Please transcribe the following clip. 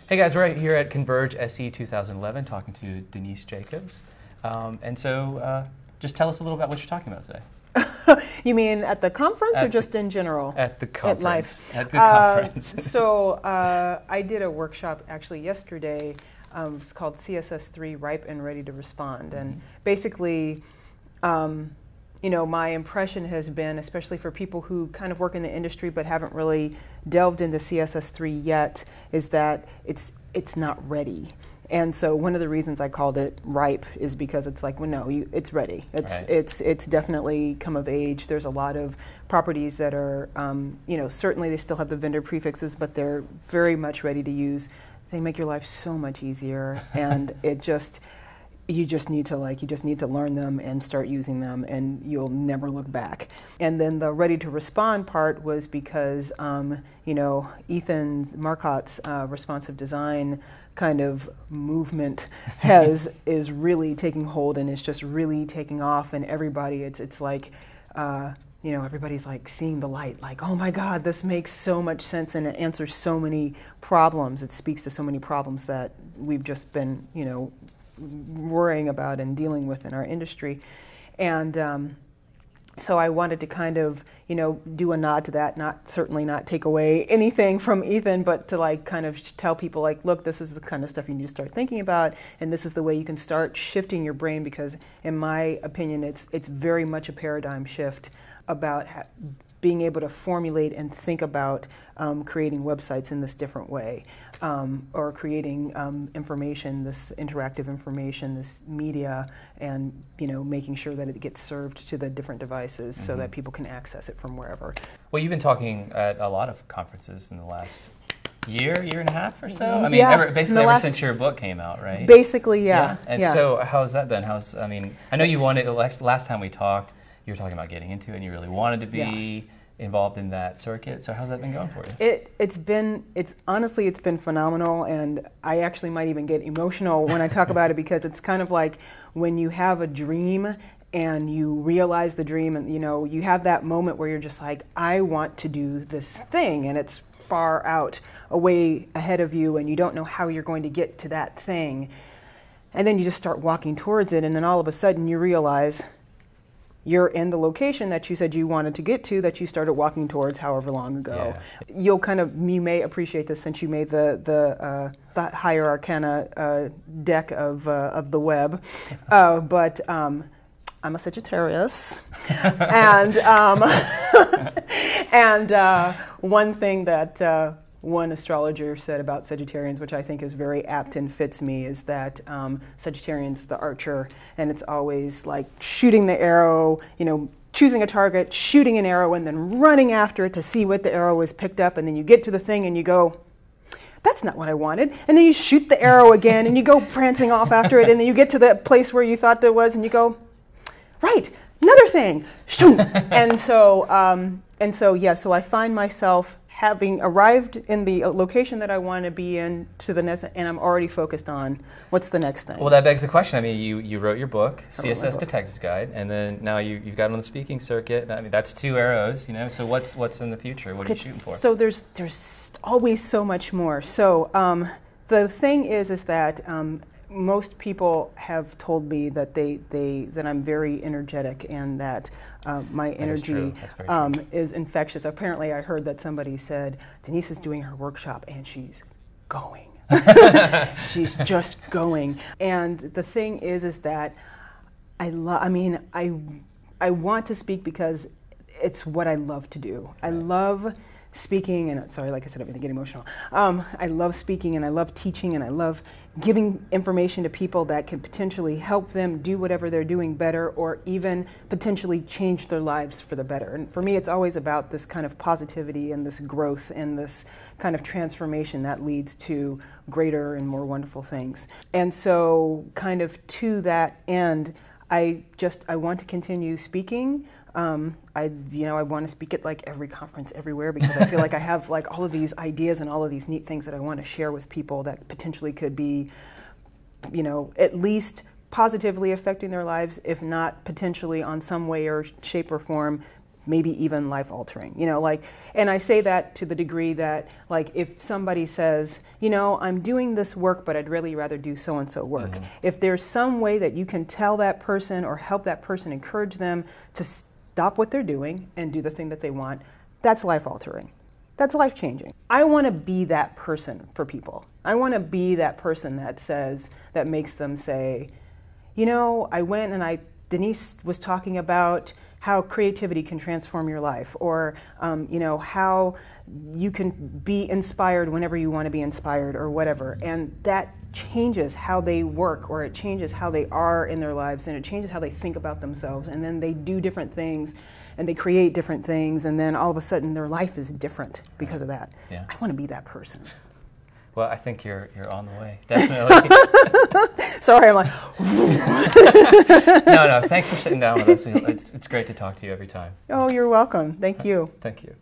Hey guys, we're right here at ConvergeSE 2011 talking to Denise Jacobs. Just tell us a little about what you're talking about today. You mean at the conference or just in general? At the conference. At life. At the conference. I did a workshop actually yesterday. It's called CSS3, Ripe and Ready to Respond. And basically, my impression has been, especially for people who kind of work in the industry but haven't really delved into CSS3 yet, is that it's not ready. And so one of the reasons I called it ripe is because it's like, well, no, it's ready. It's definitely come of age. There's a lot of properties that are, certainly they still have the vendor prefixes, but they're very much ready to use. They make your life so much easier, and you just need to learn them and start using them, and you'll never look back. And then the ready to respond part was because, Ethan Marcotte's responsive design kind of movement is really taking hold and is just really taking off, and everybody, it's like, everybody's like seeing the light, like, oh my God, this makes so much sense, and it answers so many problems. It speaks to so many problems that we've just been, worrying about and dealing with in our industry. And so I wanted to kind of, do a nod to that, certainly not take away anything from Ethan, but to like kind of tell people like, look, this is the kind of stuff you need to start thinking about, and this is the way you can start shifting your brain, because in my opinion, it's very much a paradigm shift about being able to formulate and think about creating websites in this different way, or creating information, this interactive information, this media, and making sure that it gets served to the different devices so that people can access it from wherever. Well, you've been talking at a lot of conferences in the last year and a half or so? I mean, ever since your book came out, right? Basically, yeah. And so how's that been? I know you wanted, last time we talked, you were talking about getting into it and you really wanted to be involved in that circuit. So how's that been going for you? It's honestly been phenomenal, and I actually might even get emotional when I talk about it, because it's kind of like when you have a dream and you realize the dream, and you have that moment where you're just like, I want to do this thing, and it's far out away ahead of you, and you don't know how you're going to get to that thing. And then you just start walking towards it, and then all of a sudden you realize you're in the location that you said you wanted to get to, that you started walking towards however long ago. Yeah. You may appreciate this since you made the higher arcana deck of the web, but I'm a Sagittarius, and one thing that one astrologer said about Sagittarians, which I think is very apt and fits me, is that Sagittarian's the archer, and it's always like shooting the arrow, choosing a target, shooting an arrow, and then running after it to see what the arrow is picked up, and then you get to the thing and you go, that's not what I wanted. And then you shoot the arrow again and you go prancing off after it, and then you get to the place where you thought there was and you go, right, another thing, shoot. So I find myself having arrived in the location that I want to be in to the next, and I'm already focused on what's the next thing. Well, that begs the question. I mean, you wrote your book, CSS Detective's Guide, and then now you've got on the speaking circuit. I mean, that's 2 arrows, So what's in the future? What are you shooting for? So there's always so much more. So the thing is that most people have told me that that I'm very energetic, and that my energy is infectious. Apparently, I heard that somebody said Denise is doing her workshop and she's going. She's just going. And the thing is that I want to speak because it's what I love to do. I love speaking, and sorry, like I said, I'm going to get emotional. I love speaking, and I love teaching, and I love giving information to people that can potentially help them do whatever they're doing better, or even potentially change their lives for the better. And for me, it's always about this kind of positivity and this growth and this kind of transformation that leads to greater and more wonderful things. And so kind of to that end, I want to continue speaking. I want to speak at like every conference everywhere, because I feel like I have like all of these ideas and all of these neat things that I want to share with people that potentially could be, at least positively affecting their lives, if not potentially on some way or shape or form maybe even life-altering. And I say that to the degree that, if somebody says, I'm doing this work, but I'd really rather do so-and-so work. Mm-hmm. If there's some way that you can tell that person or help that person, encourage them to stop what they're doing and do the thing that they want, that's life-altering. That's life-changing. I want to be that person for people. I want to be that person that makes them say, I went and Denise was talking about how creativity can transform your life, or how you can be inspired whenever you want to be inspired, or whatever. And that changes how they work, or it changes how they are in their lives, and it changes how they think about themselves, and then they do different things, and they create different things, and then all of a sudden their life is different because of that. Yeah. I want to be that person. Well, I think you're on the way, definitely. Sorry, I'm like... No, thanks for sitting down with us. It's great to talk to you every time. Oh, you're welcome. Thank you. Thank you.